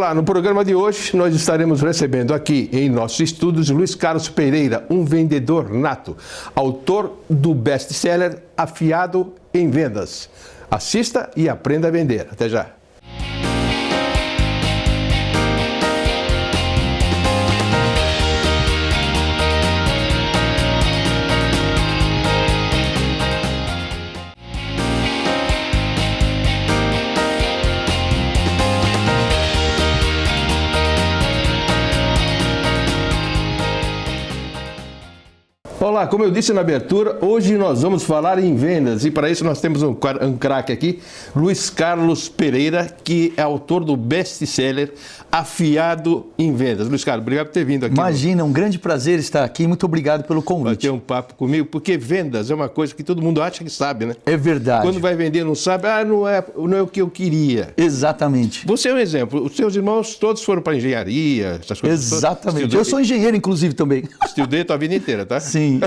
Olá, no programa de hoje nós estaremos recebendo aqui em nossos estúdios Luiz Carlos Pereira, um vendedor nato, autor do best-seller Afiado em Vendas. Assista e aprenda a vender. Até já. Olá, como eu disse na abertura, hoje nós vamos falar em vendas e para isso nós temos um craque aqui, Luiz Carlos Pereira, que é autor do best-seller Afiado em Vendas. Luiz Carlos, obrigado por ter vindo aqui. Imagina, um grande prazer estar aqui, muito obrigado pelo convite. Vai ter um papo comigo, porque vendas é uma coisa que todo mundo acha que sabe, né? É verdade. Quando vai vender não sabe, não é o que eu queria. Exatamente. Você é um exemplo, os seus irmãos todos foram para engenharia, essas coisas. Exatamente, eu sou engenheiro inclusive também. Estudei a tua vida inteira, tá? Sim.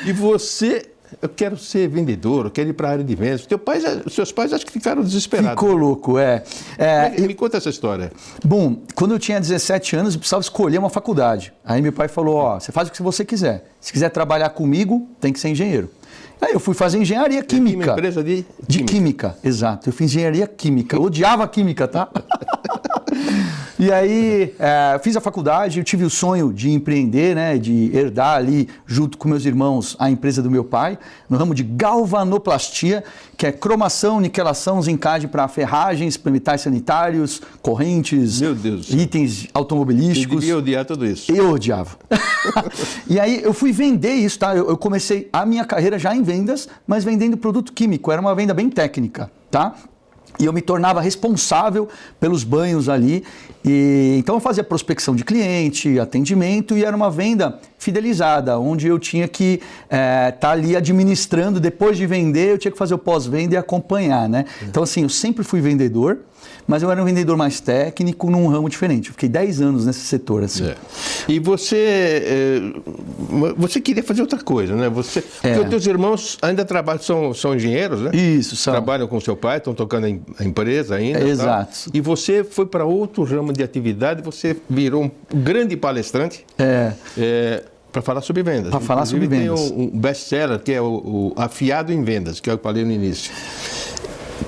E você, eu quero ser vendedor, eu quero ir para a área de vendas. Seus pais acho que ficaram desesperados. Ficou louco, Me conta essa história. Bom, quando eu tinha 17 anos, eu precisava escolher uma faculdade. Aí meu pai falou, você faz o que você quiser. Se quiser trabalhar comigo, tem que ser engenheiro. Aí eu fui fazer engenharia química. Uma empresa de química, exato. Eu fiz engenharia química. Eu odiava química, tá? E aí, fiz a faculdade, eu tive o sonho de empreender, né, de herdar ali, junto com meus irmãos, a empresa do meu pai, no ramo de galvanoplastia, que é cromação, niquelação, zincagem para ferragens, para metais sanitários, correntes, meu Deus, itens automobilísticos. Eu devia odiar tudo isso. Eu odiava. E aí eu fui vender isso, tá? Eu comecei a minha carreira já em vendas, mas vendendo produto químico, era uma venda bem técnica, tá? E eu me tornava responsável pelos banhos ali. Então eu fazia prospecção de cliente, atendimento e era uma venda fidelizada, onde eu tinha que estar ali administrando. Depois de vender, eu tinha que fazer o pós-venda e acompanhar, né? Então assim, eu sempre fui vendedor, mas eu era um vendedor mais técnico num ramo diferente. Eu fiquei 10 anos nesse setor, assim. E você queria fazer outra coisa, né? Porque os teus irmãos ainda trabalham, são engenheiros, né? Isso, são. Trabalham com seu pai, estão tocando a empresa ainda. Exato. Tal. E você foi para outro ramo de atividade, você virou um grande palestrante. Para falar sobre vendas. Para falar sobre vendas. Tem um best-seller que é o Afiado em Vendas, que é o que eu falei no início.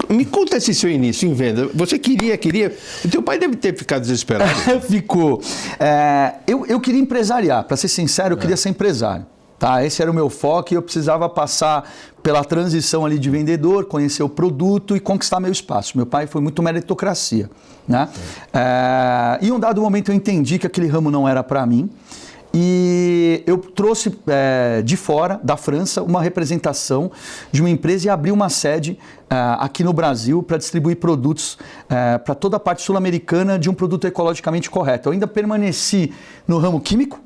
Me conta esse seu início em venda. Você queria... O teu pai deve ter ficado desesperado. Ficou. Eu queria empresariar, para ser sincero, eu queria ser empresário. Tá? Esse era o meu foco e eu precisava passar pela transição ali de vendedor, conhecer o produto e conquistar meu espaço. Meu pai foi muito meritocracia, né? E em um dado momento eu entendi que aquele ramo não era para mim. E eu trouxe de fora, da França, uma representação de uma empresa e abri uma sede aqui no Brasil para distribuir produtos para toda a parte sul-americana de um produto ecologicamente correto. Eu ainda permaneci no ramo químico,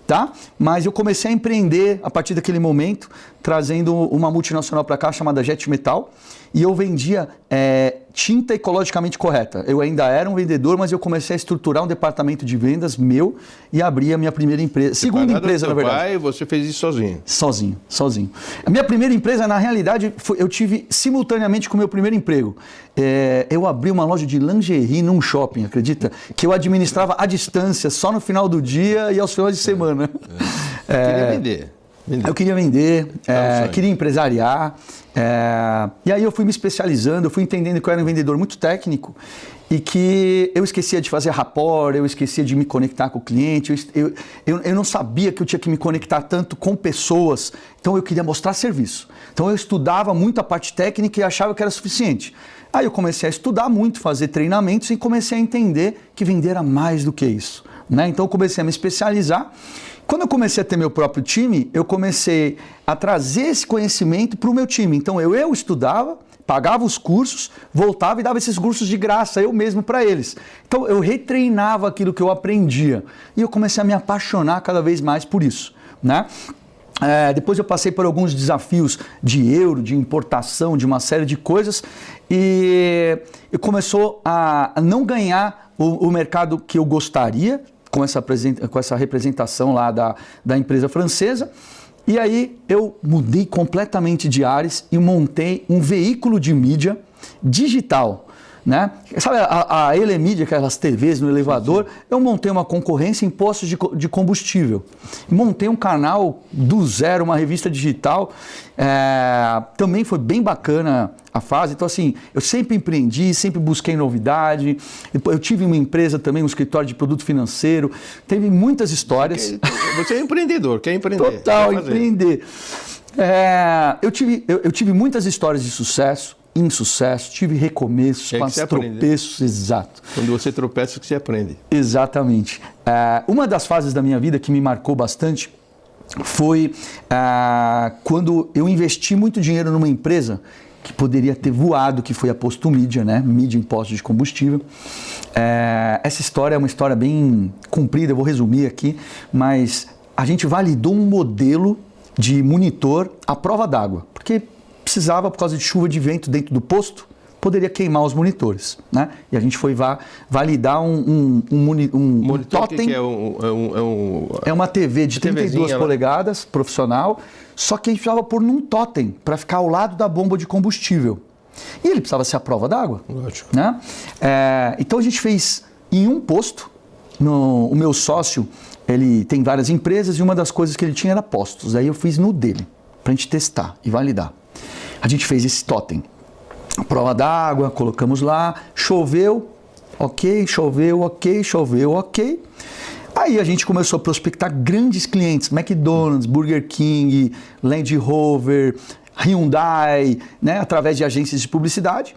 tá? Mas eu comecei a empreender a partir daquele momento, trazendo uma multinacional para cá chamada Jet Metal, e eu vendia tinta ecologicamente correta. Eu ainda era um vendedor, mas eu comecei a estruturar um departamento de vendas meu e abri a minha primeira empresa. Segunda empresa, na verdade. Pai, você fez isso sozinho? Sozinho. A minha primeira empresa, na realidade, eu tive simultaneamente com o meu primeiro emprego. Eu abri uma loja de lingerie num shopping, acredita? Que eu administrava à distância, só no final do dia e aos finais de semana. Queria vender. Eu queria vender, queria empresariar, e aí eu fui me especializando, eu fui entendendo que eu era um vendedor muito técnico e que eu esquecia de fazer rapport, eu esquecia de me conectar com o cliente, eu não sabia que eu tinha que me conectar tanto com pessoas, então eu queria mostrar serviço. Então eu estudava muito a parte técnica e achava que era suficiente. Aí eu comecei a estudar muito, fazer treinamentos e comecei a entender que vender era mais do que isso, né? Então eu comecei a me especializar. Quando eu comecei a ter meu próprio time, eu comecei a trazer esse conhecimento para o meu time. Então eu estudava, pagava os cursos, voltava e dava esses cursos de graça, eu mesmo para eles. Então eu retreinava aquilo que eu aprendia e eu comecei a me apaixonar cada vez mais por isso, né? Depois eu passei por alguns desafios de euro, de importação, de uma série de coisas e começou a não ganhar o mercado que eu gostaria, com essa representação lá da empresa francesa. E aí eu mudei completamente de ares e montei um veículo de mídia digital né? Sabe a Elemídia, aquelas TVs no elevador, eu montei uma concorrência em postos de combustível. Montei um canal do zero, uma revista digital, também foi bem bacana a fase. Então assim, eu sempre empreendi, sempre busquei novidade. Eu tive uma empresa também, um escritório de produto financeiro, teve muitas histórias. Você é empreendedor, quer empreender. Total, empreender. Eu tive muitas histórias de sucesso, insucesso, tive recomeços, tropeços, exato. Quando você tropeça, que você aprende. Exatamente. Uma das fases da minha vida que me marcou bastante foi quando eu investi muito dinheiro numa empresa que poderia ter voado, que foi a Posto Mídia, né? Mídia em postos de combustível. Essa história é uma história bem comprida, eu vou resumir aqui, mas a gente validou um modelo de monitor à prova d'água, porque precisava, por causa de chuva de vento dentro do posto, poderia queimar os monitores, né? E a gente foi validar um monitor totem. Que é uma TV de 32 polegadas, profissional, só que a gente precisava pôr num totem para ficar ao lado da bomba de combustível. E ele precisava ser à prova d'água. Lógico. Né? Então a gente fez em um posto. O meu sócio, ele tem várias empresas e uma das coisas que ele tinha era postos. Aí eu fiz no dele, para a gente testar e validar. A gente fez esse totem. Prova d'água, colocamos lá, choveu, ok, choveu, ok, choveu, ok. Aí a gente começou a prospectar grandes clientes, McDonald's, Burger King, Land Rover, Hyundai, né, através de agências de publicidade.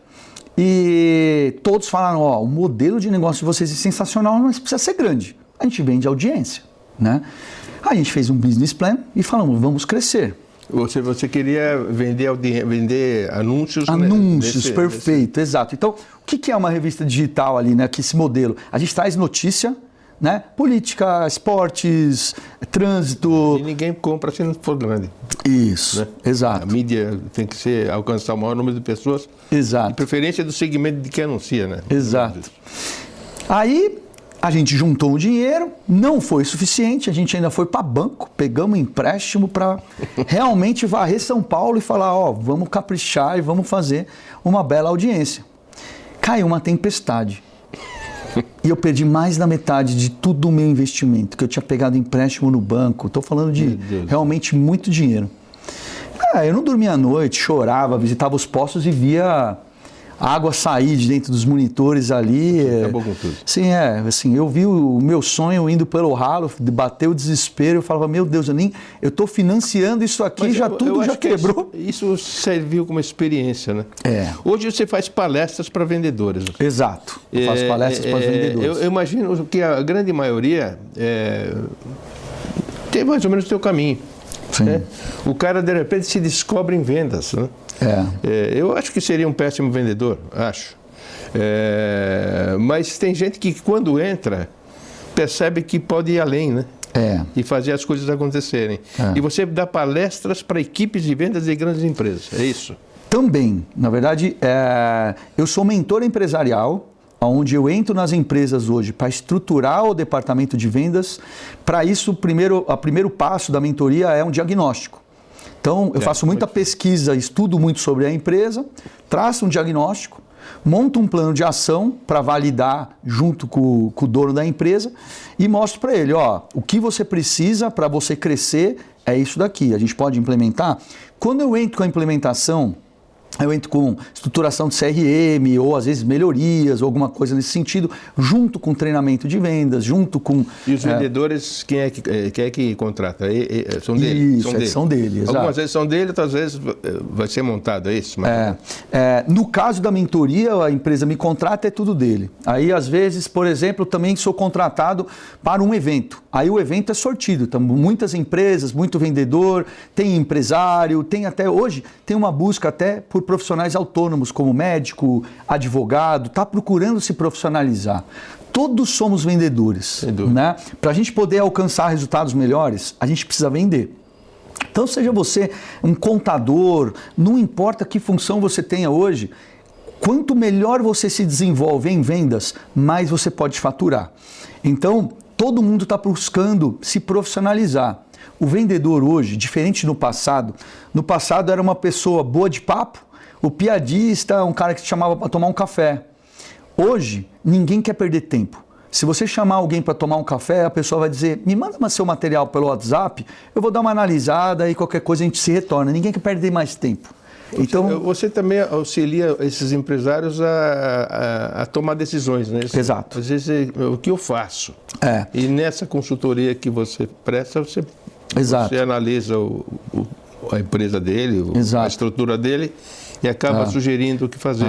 E todos falaram, o modelo de negócio de vocês é sensacional, mas precisa ser grande. A gente vende audiência, né? A gente fez um business plan e falamos, vamos crescer. Você queria vender anúncios? Anúncios, né? Perfeito, exato. Então, o que é uma revista digital ali, né? Que esse modelo? A gente traz notícia, né? Política, esportes, trânsito. E ninguém compra se não for grande. Isso, né? Exato. A mídia tem que alcançar o maior número de pessoas. Exato. De preferência do segmento de que anuncia, né? Exato. Aí a gente juntou o dinheiro, não foi suficiente, a gente ainda foi para banco, pegamos um empréstimo para realmente varrer São Paulo e falar, vamos caprichar e vamos fazer uma bela audiência. Caiu uma tempestade. E eu perdi mais da metade de todo o meu investimento, que eu tinha pegado empréstimo no banco. Estou falando de realmente muito dinheiro. Eu não dormia à noite, chorava, visitava os postos e via a água sair de dentro dos monitores ali. Acabou com tudo. Sim, assim, eu vi o meu sonho indo pelo ralo, bateu o desespero, eu falava, meu Deus, eu estou financiando isso aqui, mas tudo já quebrou. Isso serviu como experiência, né? Hoje você faz palestras para vendedores. Exato, eu faço palestras para os vendedores. Eu imagino que a grande maioria tem mais ou menos o seu caminho. Né? O cara, de repente, se descobre em vendas, né? Eu acho que seria um péssimo vendedor, acho. Mas tem gente que quando entra, percebe que pode ir além, né? E fazer as coisas acontecerem. E você dá palestras para equipes de vendas de grandes empresas, é isso? Também. Na verdade, eu sou mentor empresarial, onde eu entro nas empresas hoje para estruturar o departamento de vendas. Para isso, o primeiro passo da mentoria é um diagnóstico. Então, eu faço muita pesquisa, estudo muito sobre a empresa, traço um diagnóstico, monto um plano de ação para validar junto com o dono da empresa e mostro para ele, o que você precisa para você crescer é isso daqui, a gente pode implementar. Quando eu entro com a implementação, eu entro com estruturação de CRM ou às vezes melhorias ou alguma coisa nesse sentido, junto com treinamento de vendas, junto com... E os vendedores, quem é que contrata? São dele? Isso, são dele, exato. Algumas vezes são dele, outras vezes vai ser montado, é isso? No caso da mentoria, a empresa me contrata, é tudo dele. Aí, às vezes, por exemplo, eu também sou contratado para um evento. Aí o evento é sortido, então, muitas empresas, muito vendedor, tem empresário, tem até hoje, tem uma busca até por profissionais autônomos, como médico, advogado, está procurando se profissionalizar. Todos somos vendedores, né? Para a gente poder alcançar resultados melhores, a gente precisa vender. Então, seja você um contador, não importa que função você tenha hoje, quanto melhor você se desenvolve em vendas, mais você pode faturar. Então, todo mundo está buscando se profissionalizar. O vendedor hoje, diferente do passado, no passado era uma pessoa boa de papo, o piadista, um cara que te chamava para tomar um café. Hoje, ninguém quer perder tempo. Se você chamar alguém para tomar um café, a pessoa vai dizer, me manda seu material pelo WhatsApp, eu vou dar uma analisada e qualquer coisa a gente se retorna. Ninguém quer perder mais tempo. Então, você também auxilia esses empresários a tomar decisões, né? Exato. Às vezes, o que eu faço? E nessa consultoria que você presta, você analisa a empresa dele, a estrutura dele, e acaba sugerindo o que fazer.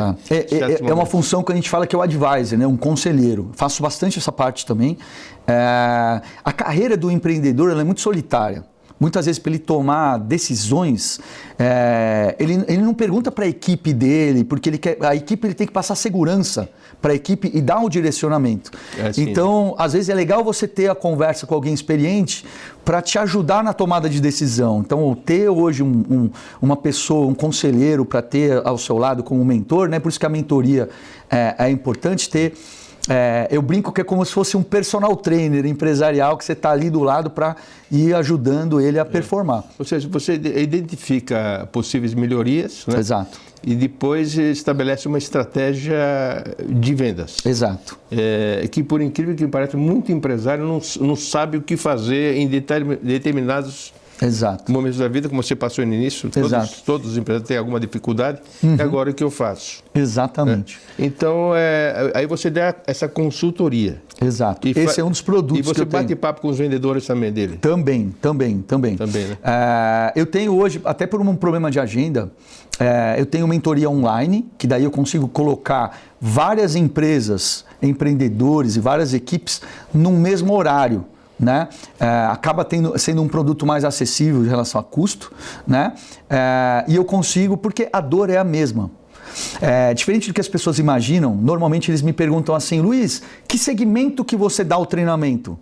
É uma função que a gente fala que é o advisor, né? Um conselheiro. Faço bastante essa parte também. A carreira do empreendedor ela é muito solitária. Muitas vezes, para ele tomar decisões, ele não pergunta para a equipe dele, porque a equipe ele tem que passar segurança para a equipe e dar o direcionamento. Então, às vezes é legal você ter a conversa com alguém experiente para te ajudar na tomada de decisão. Então, ter hoje uma pessoa, um conselheiro para ter ao seu lado como mentor, né? Por isso que a mentoria é importante ter. Eu brinco que é como se fosse um personal trainer empresarial que você está ali do lado para ir ajudando ele a performar. Ou seja, você identifica possíveis melhorias, né? Exato. E depois estabelece uma estratégia de vendas. Exato. Que, por incrível que pareça, muito empresário não sabe o que fazer em determinados momentos da vida, como você passou no início. Todos os empresários têm alguma dificuldade. E agora o que eu faço? Exatamente. Então, aí você dá essa consultoria. Exato. Esse é um dos produtos que eu tenho. E você bate papo com os vendedores também dele? Também, né? Eu tenho hoje, até por um problema de agenda, eu tenho mentoria online, que daí eu consigo colocar várias empresas, empreendedores e várias equipes num mesmo horário. Né? Acaba sendo um produto mais acessível em relação a custo, né? E eu consigo, porque a dor é a mesma. Diferente do que as pessoas imaginam, normalmente eles me perguntam assim, Luiz, que segmento que você dá o treinamento?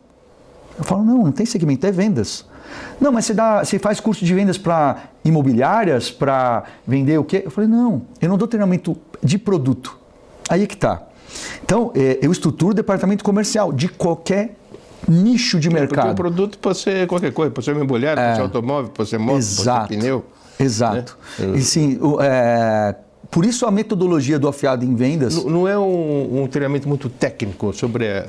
Eu falo, não tem segmento, é vendas. Não, mas você faz curso de vendas para imobiliárias, para vender o quê? Eu falei, não, eu não dou treinamento de produto. Aí é que tá. Então, eu estruturo o departamento comercial de qualquer nicho de mercado. Porque o produto pode ser qualquer coisa, pode ser imobiliário, pode ser automóvel, pode ser moto, pode ser pneu. Exato. Né? E sim, por isso a metodologia do Afiado em Vendas... Não é um treinamento muito técnico sobre... É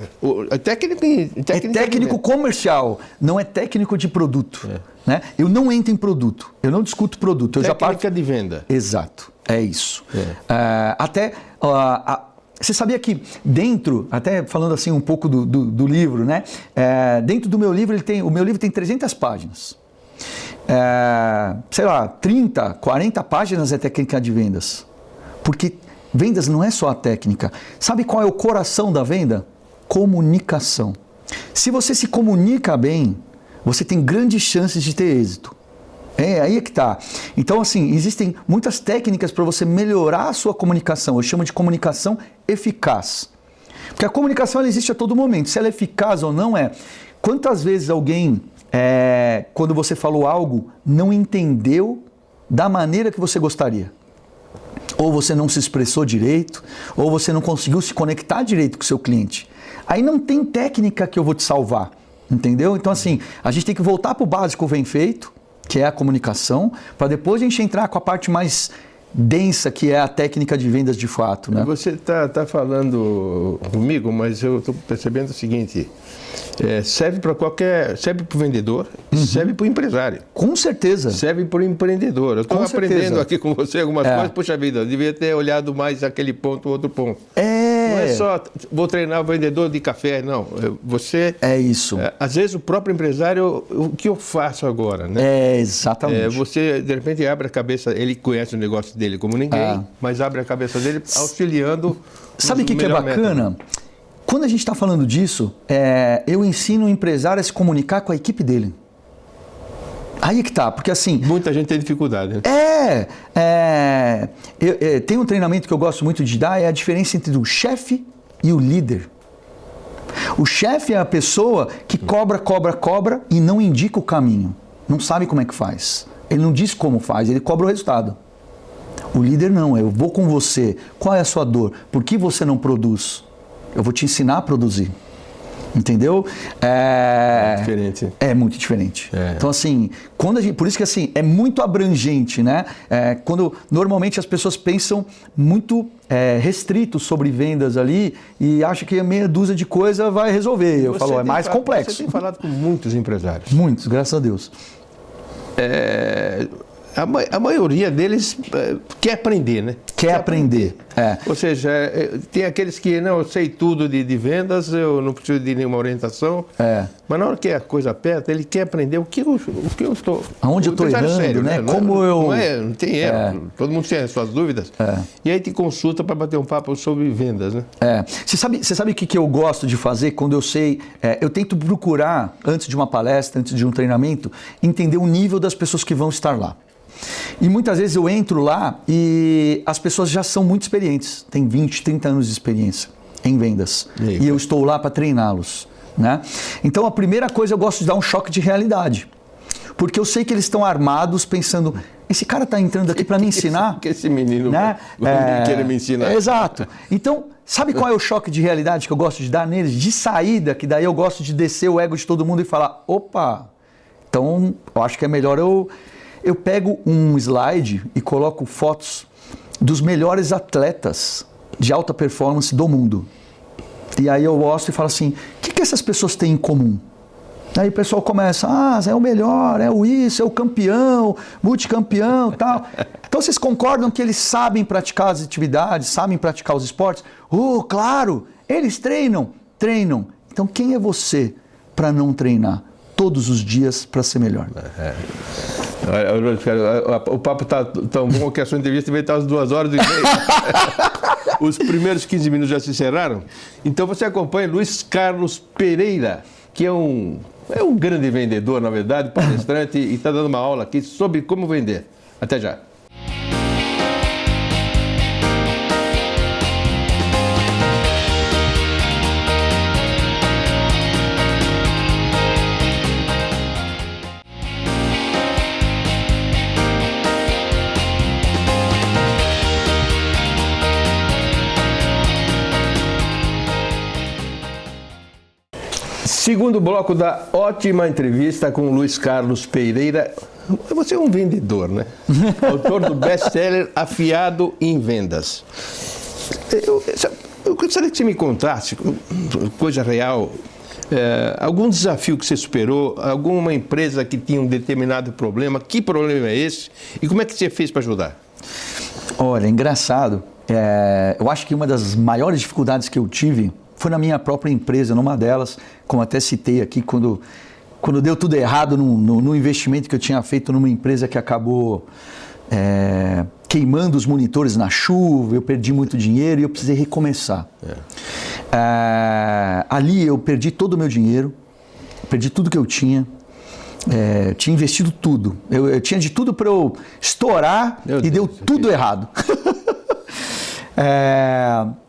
técnico comercial, não é técnico de produto. Né? Eu não entro em produto, eu não discuto produto. Técnica de venda. Exato, é isso. Você sabia que dentro, até falando assim um pouco do livro, né? Dentro do meu livro, o meu livro tem 300 páginas. Sei lá, 30, 40 páginas é técnica de vendas. Porque vendas não é só a técnica. Sabe qual é o coração da venda? Comunicação. Se você se comunica bem, você tem grandes chances de ter êxito. Aí é que tá. Então, assim, existem muitas técnicas para você melhorar a sua comunicação. Eu chamo de comunicação eficaz. Porque a comunicação ela existe a todo momento. Se ela é eficaz ou não Quantas vezes alguém, quando você falou algo, não entendeu da maneira que você gostaria? Ou você não se expressou direito, ou você não conseguiu se conectar direito com o seu cliente. Aí não tem técnica que eu vou te salvar, entendeu? Então, assim, a gente tem que voltar para o básico bem feito, que é a comunicação, para depois a gente entrar com a parte mais densa, que é a técnica de vendas de fato. Né? Você está falando comigo, mas eu estou percebendo o seguinte, serve para o vendedor, serve para o empresário. Com certeza. Serve para o empreendedor. Eu estou aprendendo aqui com você algumas coisas, puxa vida, eu devia ter olhado mais aquele ponto, outro ponto. Não é só, vou treinar o vendedor de café, não. Você... É isso. Às vezes o próprio empresário, o que eu faço agora, né? Exatamente. Você, de repente, abre a cabeça, ele conhece o negócio dele como ninguém, mas abre a cabeça dele auxiliando. Sabe o que é bacana? Método. Quando a gente está falando disso, eu ensino o empresário a se comunicar com a equipe dele. Aí é que tá, porque assim... Muita gente tem dificuldade. Né? Tem um treinamento que eu gosto muito de dar, é a diferença entre o chefe e o líder. O chefe é a pessoa que cobra e não indica o caminho. Não sabe como é que faz. Ele não diz como faz, ele cobra o resultado. O líder não, eu vou com você. Qual é a sua dor? Por que você não produz? Eu vou te ensinar a produzir. Entendeu? É diferente. É muito diferente. Então, assim, por isso que assim, é muito abrangente, né? Quando normalmente as pessoas pensam muito restrito sobre vendas ali e acham que meia dúzia de coisa vai resolver. Eu falo, é mais complexo. Você tem falado com muitos empresários. Muitos, graças a Deus. A maioria deles quer aprender, né? Quer aprender. Ou seja, tem aqueles que, não, eu sei tudo de vendas, eu não preciso de nenhuma orientação. Mas na hora que a coisa aperta, ele quer aprender o que eu estou... Aonde eu estou errando, sério, né? Não tem erro. Todo mundo tem as suas dúvidas. E aí te consulta para bater um papo sobre vendas, né? Você sabe o que eu gosto de fazer quando eu sei... eu tento procurar, antes de uma palestra, antes de um treinamento, entender o nível das pessoas que vão estar lá. E muitas vezes eu entro lá e as pessoas já são muito experientes, têm 20, 30 anos de experiência em vendas. E eu estou lá para treiná-los, né? Então a primeira coisa eu gosto de dar um choque de realidade. Porque eu sei que eles estão armados pensando, esse cara está entrando aqui para me ensinar? Que esse menino, né? Vai querer me ensinar. Exato. Então, sabe qual é o choque de realidade que eu gosto de dar neles? De saída, que daí eu gosto de descer o ego de todo mundo e falar, opa, então eu acho que é melhor eu pego um slide e coloco fotos dos melhores atletas de alta performance do mundo. E aí eu mostro e falo assim, o que essas pessoas têm em comum? Aí o pessoal começa, é o melhor, é o campeão, multicampeão e tal. Então vocês concordam que eles sabem praticar as atividades, sabem praticar os esportes? Claro, eles treinam. Então quem é você para não treinar todos os dias para ser melhor? O papo está tão bom que a sua entrevista vai estar às 2h30. Os primeiros 15 minutos já se encerraram. Então você acompanha Luiz Carlos Pereira, que é um grande vendedor, na verdade, palestrante, e está dando uma aula aqui sobre como vender. Até já. Segundo bloco da ótima entrevista com o Luiz Carlos Pereira. Você é um vendedor, né? Autor do best-seller Afiado em Vendas. Eu gostaria que você me contasse, coisa real, algum desafio que você superou, alguma empresa que tinha um determinado problema, que problema é esse e como é que você fez para ajudar? Olha, engraçado. Eu acho que uma das maiores dificuldades que eu tive foi na minha própria empresa, numa delas, como até citei aqui, quando deu tudo errado no investimento que eu tinha feito numa empresa que acabou queimando os monitores na chuva, eu perdi muito dinheiro e eu precisei recomeçar. Ali eu perdi todo o meu dinheiro, perdi tudo que eu tinha investido tudo. Eu tinha de tudo para eu estourar e deu tudo errado.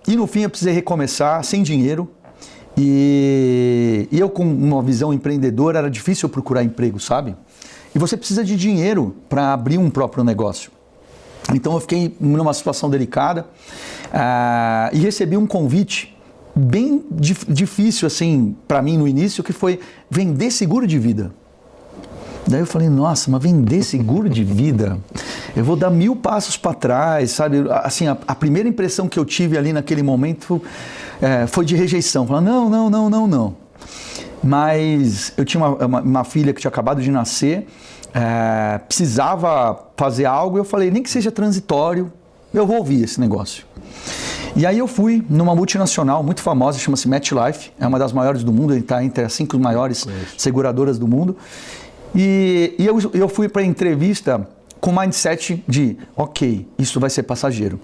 E no fim eu precisei recomeçar sem dinheiro e eu com uma visão empreendedora era difícil eu procurar emprego, sabe? E você precisa de dinheiro para abrir um próprio negócio. Então eu fiquei numa situação delicada e recebi um convite bem difícil assim para mim no início, que foi vender seguro de vida. Daí eu falei, nossa, mas vender seguro de vida? Eu vou dar 1000 passos para trás, sabe? Assim, a primeira impressão que eu tive ali naquele momento foi de rejeição. Falando, não. Mas eu tinha uma filha que tinha acabado de nascer, precisava fazer algo, e eu falei, nem que seja transitório, eu vou ouvir esse negócio. E aí eu fui numa multinacional muito famosa, chama-se MetLife, é uma das maiores do mundo, ele está entre as 5 maiores seguradoras do mundo. E eu fui para a entrevista com o mindset de, ok, isso vai ser passageiro.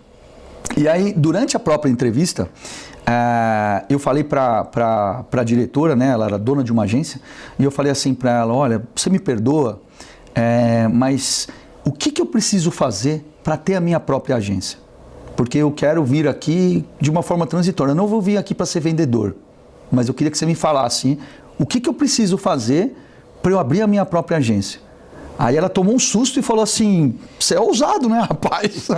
E aí, durante a própria entrevista, eu falei para a diretora, né, ela era dona de uma agência, e eu falei assim para ela, olha, você me perdoa, mas o que eu preciso fazer para ter a minha própria agência? Porque eu quero vir aqui de uma forma transitória, eu não vou vir aqui para ser vendedor, mas eu queria que você me falasse o que eu preciso fazer para eu abrir a minha própria agência. Aí ela tomou um susto e falou assim, você é ousado, né, rapaz?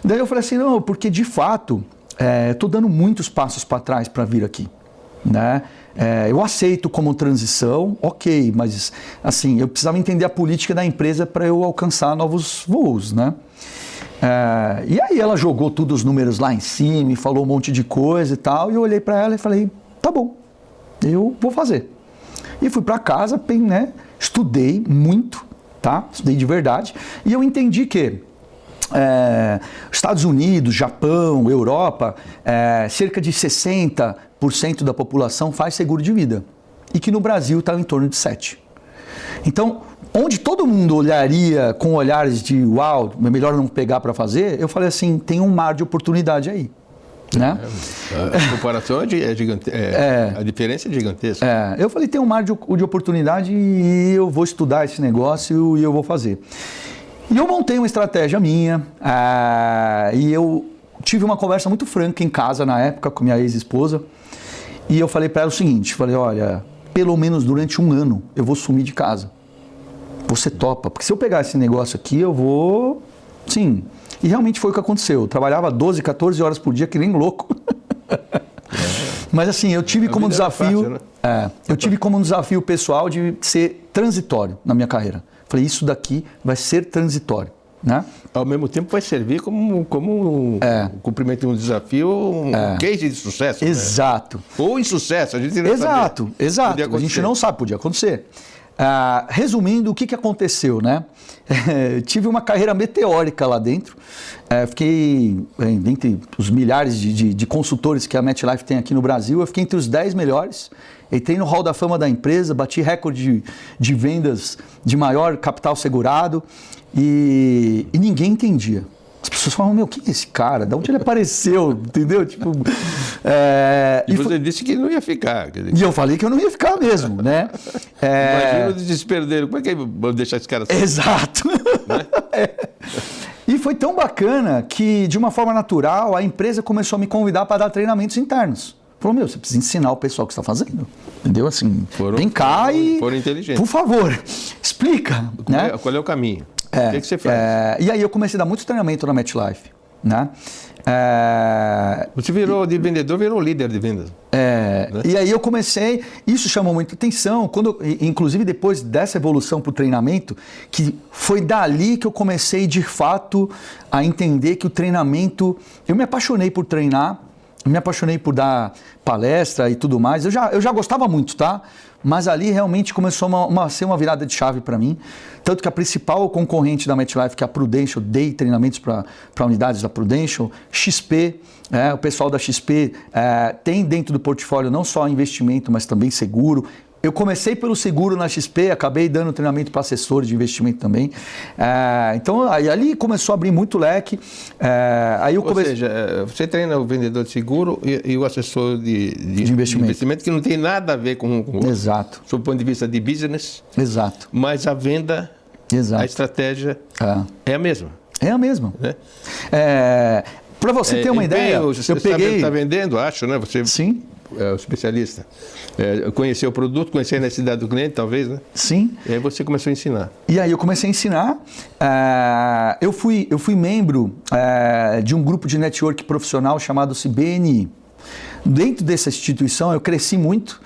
Daí eu falei assim, não, porque de fato, estou dando muitos passos para trás para vir aqui. né? Eu aceito como transição, ok, mas assim, eu precisava entender a política da empresa para eu alcançar novos voos, né? E aí ela jogou todos os números lá em cima e falou um monte de coisa e tal, e eu olhei para ela e falei, tá bom, eu vou fazer. E fui para casa, né? Estudei muito, tá? Estudei de verdade, e eu entendi que Estados Unidos, Japão, Europa, cerca de 60% da população faz seguro de vida. E que no Brasil está em torno de 7%. Então, onde todo mundo olharia com olhares de uau, é melhor não pegar para fazer, eu falei assim, tem um mar de oportunidade aí. Né? A comparação é gigantesca, a diferença é gigantesca. Eu falei, tem um mar de oportunidade e eu vou estudar esse negócio e eu vou fazer. E eu montei uma estratégia minha, e eu tive uma conversa muito franca em casa na época com minha ex-esposa, e eu falei para ela o seguinte, falei, olha, pelo menos durante 1 ano eu vou sumir de casa. Você topa? Porque se eu pegar esse negócio aqui, eu vou... Sim. E realmente foi o que aconteceu. Eu trabalhava 12, 14 horas por dia, que nem louco. Mas assim, eu tive como desafio... Fácil, né? Eu tive como um desafio pessoal de ser transitório na minha carreira. Falei, isso daqui vai ser transitório. Né? Ao mesmo tempo vai servir como um cumprimento de um desafio, um case de sucesso. Exato. Né? Ou insucesso, a gente não Exato. A gente não sabe, podia acontecer. Resumindo, o que aconteceu, né? Tive uma carreira meteórica lá dentro. Fiquei entre os milhares de consultores que a MetLife tem aqui no Brasil, eu fiquei entre os 10 melhores. Entrei no hall da fama da empresa, bati recorde de vendas de maior capital segurado e ninguém entendia. As pessoas falavam, meu, quem é esse cara? De onde ele apareceu? Entendeu? Tipo, e você disse que não ia ficar. E eu falei que eu não ia ficar mesmo, né? Imagina o desespero dele. Como é que vou deixar esse cara assim? Exato. Né? E foi tão bacana que, de uma forma natural, a empresa começou a me convidar para dar treinamentos internos. Falou, meu, você precisa ensinar o pessoal o que você está fazendo. Entendeu? Assim, vem cá e... Foram inteligentes. Por favor, explica. Qual é o caminho? O que você faz? E aí eu comecei a dar muito treinamento na MetLife. Né? Você virou de vendedor, virou líder de vendas. Né? E aí eu comecei, isso chamou muita atenção, inclusive depois dessa evolução para o treinamento, que foi dali que eu comecei de fato a entender que o treinamento, eu me apaixonei por treinar, me apaixonei por dar palestra e tudo mais, eu já gostava muito, tá? Mas ali realmente começou a ser uma virada de chave para mim. Tanto que a principal concorrente da MetLife, que é a Prudential, dei treinamentos para unidades da Prudential, XP, o pessoal da XP tem dentro do portfólio não só investimento, mas também seguro. Eu comecei pelo seguro na XP, acabei dando treinamento para assessor de investimento também. Então, ali começou a abrir muito leque. Ou seja, você treina o vendedor de seguro e o assessor de investimento, que não tem nada a ver com o outro. Exato. Sob o ponto de vista de business. Exato. Mas a venda, a estratégia é a mesma. É a mesma. Né? Para você ter uma ideia, eu peguei... Está vendendo, acho, né? Você Sim. É o especialista. Conhecer o produto, conhecer a necessidade do cliente, talvez, né? Sim. E aí você começou a ensinar. E aí eu comecei a ensinar. Eu fui membro de um grupo de network profissional chamado BNI. Dentro dessa instituição eu cresci muito,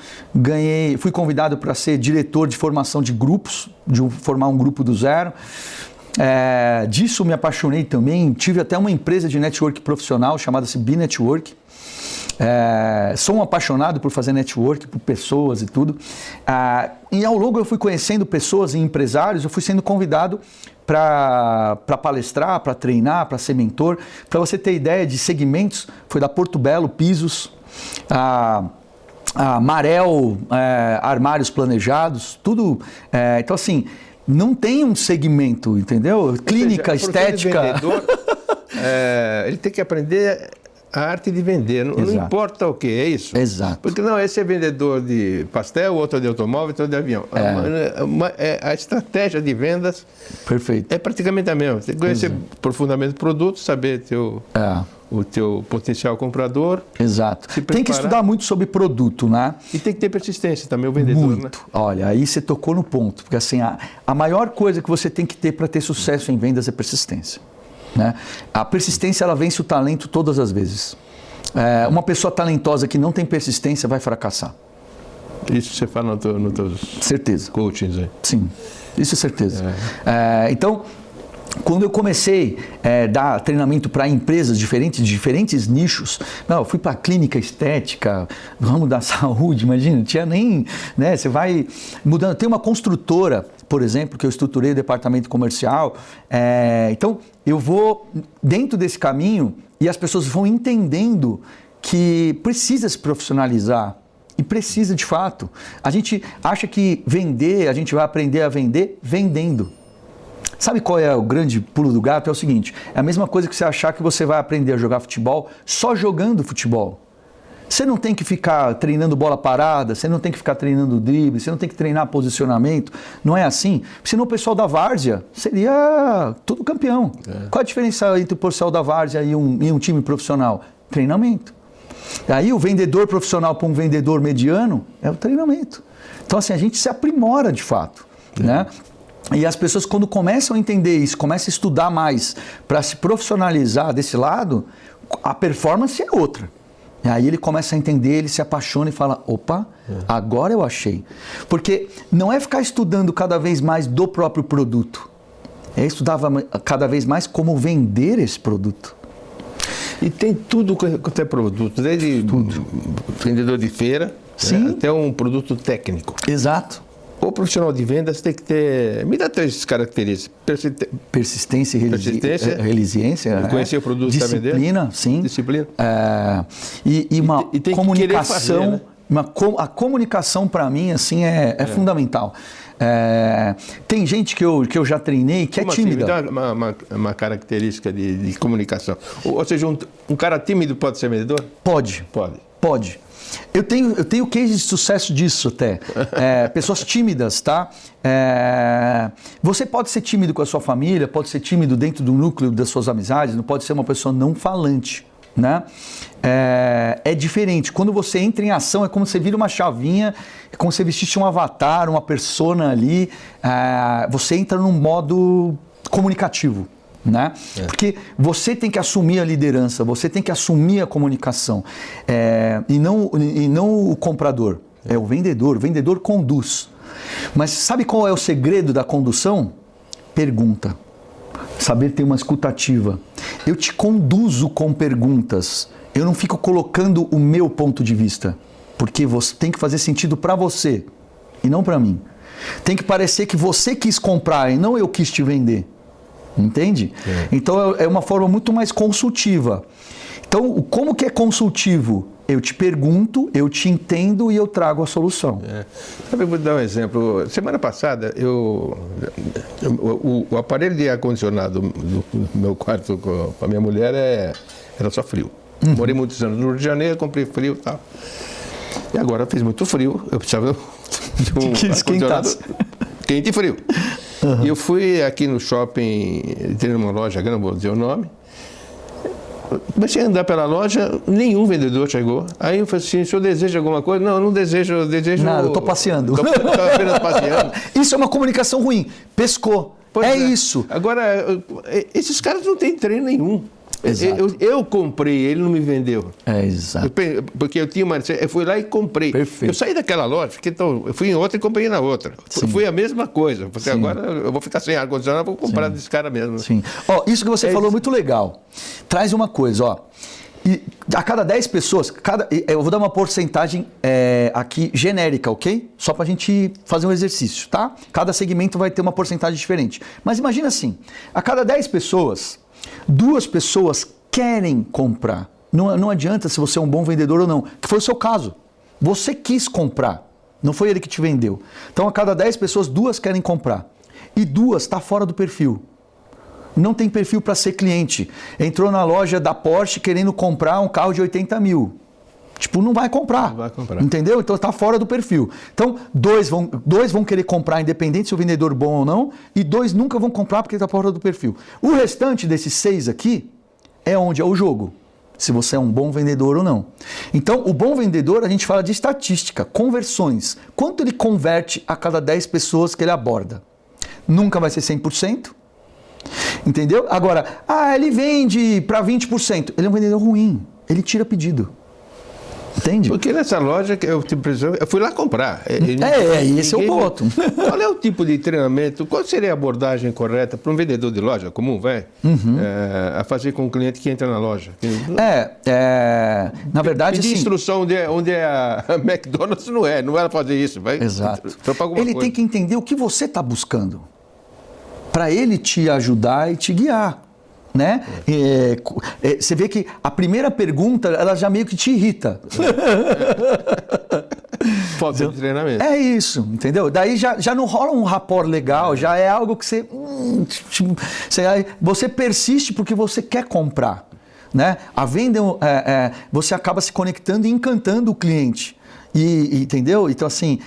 fui convidado para ser diretor de formação de grupos, de formar um grupo do zero. Disso me apaixonei também, tive até uma empresa de network profissional chamada B-Network. Sou um apaixonado por fazer network, por pessoas e tudo. E ao longo eu fui conhecendo pessoas e empresários, eu fui sendo convidado para palestrar, para treinar, para ser mentor. Para você ter ideia de segmentos, foi da Porto Belo, pisos, a Marel, armários planejados, tudo. Então assim, não tem um segmento, entendeu? Clínica, estética. Ele tem que aprender a arte de vender, não importa o que, é isso? Exato. Porque não, esse é vendedor de pastel, outro de automóvel, outro de avião. A estratégia de vendas é praticamente a mesma. Tem que conhecer profundamente o produto, saber o teu potencial comprador. Exato. Tem que estudar muito sobre produto, né? E tem que ter persistência também, o vendedor, muito. Né? Olha, aí você tocou no ponto, porque assim, a maior coisa que você tem que ter para ter sucesso em vendas é persistência. Né? A persistência ela vence o talento todas as vezes. Uma pessoa talentosa que não tem persistência vai fracassar. Isso você fala nos teus certeza. coachings aí. Sim, isso é certeza. Então, quando eu comecei a dar treinamento para empresas diferentes nichos, eu fui para clínica estética, ramo da saúde, imagina, não tinha nem, né, você vai mudando. Tem uma construtora, por exemplo, que eu estruturei o departamento comercial, então eu vou dentro desse caminho e as pessoas vão entendendo que precisa se profissionalizar. E precisa de fato. A gente acha que vender, a gente vai aprender a vender vendendo. Sabe qual é o grande pulo do gato? É o seguinte, é a mesma coisa que você achar que você vai aprender a jogar futebol só jogando futebol. Você não tem que ficar treinando bola parada, você não tem que ficar treinando drible, você não tem que treinar posicionamento. Não é assim? Senão o pessoal da várzea seria todo campeão. Qual a diferença entre o pessoal da várzea e um time profissional? Treinamento. Aí o vendedor profissional para um vendedor mediano é o treinamento. Então assim, a gente se aprimora de fato, né? E as pessoas quando começam a entender isso, começam a estudar mais para se profissionalizar desse lado, a performance é outra. E aí ele começa a entender, ele se apaixona e fala, opa, agora eu achei. Porque não é ficar estudando cada vez mais do próprio produto, é estudar cada vez mais como vender esse produto. E tem tudo quanto é produto, desde vendedor de feira, até um produto técnico. Exato. O profissional de vendas tem que ter... Me dá três características. Persistência e resiliência. Conhecer o produto que está vendendo. Disciplina, sim. Disciplina. E uma tem comunicação. Que fazer, né? A comunicação, para mim, assim, é fundamental. Tem gente que eu já treinei que é tímida. Assim? Me dá uma característica de comunicação. Ou seja, um cara tímido pode ser vendedor? Pode. Eu tenho case de sucesso disso até. Pessoas tímidas, tá? Você pode ser tímido com a sua família, pode ser tímido dentro do núcleo das suas amizades, não pode ser uma pessoa não falante, né? É diferente. Quando você entra em ação, é como você vira uma chavinha, é como se você vestisse um avatar, uma persona ali. Você entra num modo comunicativo. Né? Porque você tem que assumir a liderança, você tem que assumir a comunicação, e não o comprador, é o vendedor. O vendedor conduz. Mas sabe qual é o segredo da condução? Pergunta. Saber ter uma escutativa. Eu te conduzo com perguntas, eu não fico colocando o meu ponto de vista, porque você tem que fazer sentido para você e não para mim. Tem que parecer que você quis comprar e não eu quis te vender. Entende? Então é uma forma muito mais consultiva. Então, como que é consultivo? Eu te pergunto, eu te entendo e eu trago a solução. Eu vou dar um exemplo. Semana passada, o aparelho de ar-condicionado do meu quarto com a minha mulher era só frio. Morei muitos anos no Rio de Janeiro, comprei frio e tal. E agora fez muito frio, eu precisava de um ar-condicionado quente e frio. E eu fui aqui no shopping, entrei numa loja grande, não vou dizer o nome. Comecei a andar pela loja, nenhum vendedor chegou. Aí eu falei assim, o senhor deseja alguma coisa? Não, eu não desejo, eu desejo... Nada, eu estou passeando. Estou apenas passeando. Isso é uma comunicação ruim. Pescou. É isso. Agora, esses caras não têm treino nenhum. Eu comprei, ele não me vendeu. Exato. Porque eu fui lá e comprei. Perfeito. Eu saí daquela loja, eu fui em outra e comprei na outra. Foi a mesma coisa. Porque agora eu vou ficar sem ar-condicionado, vou comprar desse cara mesmo. Sim. Isso que você falou é muito legal. Traz uma coisa, E a cada 10 pessoas, eu vou dar uma porcentagem aqui genérica, ok? Só para a gente fazer um exercício, tá? Cada segmento vai ter uma porcentagem diferente. Mas imagina assim, a cada 10 pessoas, 2 pessoas querem comprar. Não adianta se você é um bom vendedor ou não, que foi o seu caso. Você quis comprar, não foi ele que te vendeu. Então a cada 10 pessoas, 2 querem comprar. E 2 está fora do perfil. Não tem perfil para ser cliente. Entrou na loja da Porsche querendo comprar um carro de 80 mil. Não vai comprar. Não vai comprar. Entendeu? Então está fora do perfil. Então, 2 vão querer comprar, independente se o vendedor é bom ou não, e 2 nunca vão comprar porque está fora do perfil. O restante desses 6 aqui é onde é o jogo. Se você é um bom vendedor ou não. Então, o bom vendedor, a gente fala de estatística, conversões. Quanto ele converte a cada 10 pessoas que ele aborda? Nunca vai ser 100%. Entendeu? Agora, ele vende para 20%. Ele é um vendedor ruim. ele tira pedido. Entende? Porque nessa loja, eu fui lá comprar. Esse é o ponto. Qual é o tipo de treinamento, qual seria a abordagem correta para um vendedor de loja comum, a fazer com o cliente que entra na loja? Na verdade, pedir assim, instrução onde é a McDonald's não vai fazer isso, vai. Exato. Ele tem que entender o que você está buscando, para ele te ajudar e te guiar. Né? Você vê que a primeira pergunta, ela já meio que te irrita. Falta de treinamento. É isso, entendeu? Daí já não rola um rapport legal, já é algo que você persiste porque você quer comprar. Né? A venda, você acaba se conectando e encantando o cliente. Entendeu? Então, assim,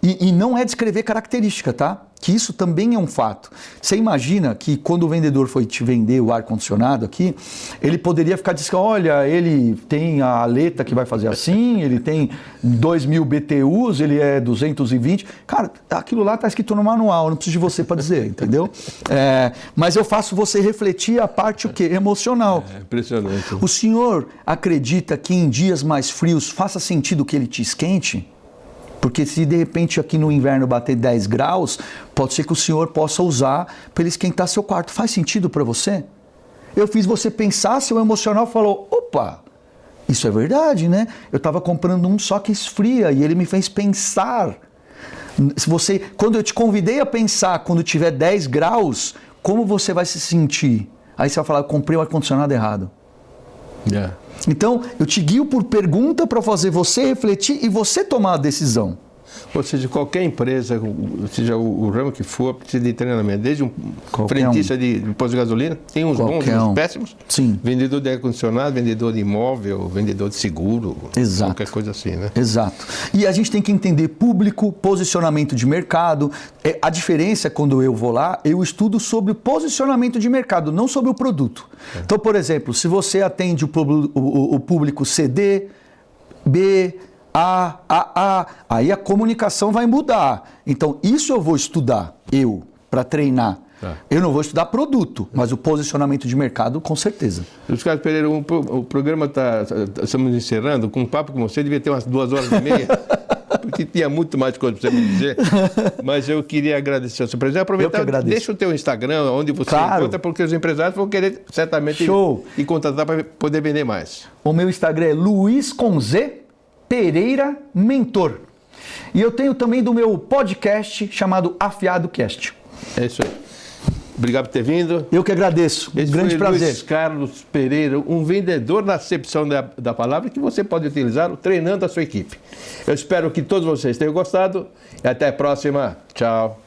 e não é descrever característica, tá? Que isso também é um fato. Você imagina que quando o vendedor foi te vender o ar-condicionado aqui, ele poderia ficar dizendo, olha, ele tem a aleta que vai fazer assim, ele tem 2.000 BTUs, ele é 220. Cara, aquilo lá está escrito no manual, não preciso de você para dizer, entendeu? Mas eu faço você refletir a parte o quê? Emocional. Impressionante. O senhor acredita que em dias mais frios faça sentido que ele te esquente? Porque se de repente aqui no inverno bater 10 graus, pode ser que o senhor possa usar para ele esquentar seu quarto. Faz sentido para você? Eu fiz você pensar, seu emocional falou, opa, isso é verdade, né? Eu estava comprando um só que esfria e ele me fez pensar. Quando eu te convidei a pensar, quando tiver 10 graus, como você vai se sentir? Aí você vai falar, eu comprei o ar-condicionado errado. Então, eu te guio por pergunta para fazer você refletir e você tomar a decisão. Ou seja, qualquer empresa, seja o ramo que for, precisa de treinamento. Desde um frentista de posto de gasolina, tem uns bons e uns péssimos. Sim. Vendedor de ar-condicionado, vendedor de imóvel, vendedor de seguro. Exato. Qualquer coisa assim, né? Exato. E a gente tem que entender público, posicionamento de mercado. A diferença é quando eu vou lá, eu estudo sobre o posicionamento de mercado, não sobre o produto. Então, por exemplo, se você atende o público CD, B, A, aí a comunicação vai mudar. Então, isso eu vou estudar, para treinar. Eu não vou estudar produto, mas o posicionamento de mercado, com certeza. Luiz Carlos Pereira, o programa estamos encerrando, com um papo com você, devia ter umas 2h30, porque tinha muito mais coisa para você me dizer, mas eu queria agradecer a sua presença. Aproveitar, deixa o teu Instagram, onde você encontra, porque os empresários vão querer certamente te contratar para poder vender mais. O meu Instagram é Luiz com Z, Pereira Mentor. E eu tenho também do meu podcast chamado Afiado Cast. É isso aí. Obrigado por ter vindo. Eu que agradeço. Esse grande foi prazer. Luiz Carlos Pereira, um vendedor na acepção da palavra que você pode utilizar treinando a sua equipe. Eu espero que todos vocês tenham gostado e até a próxima. Tchau.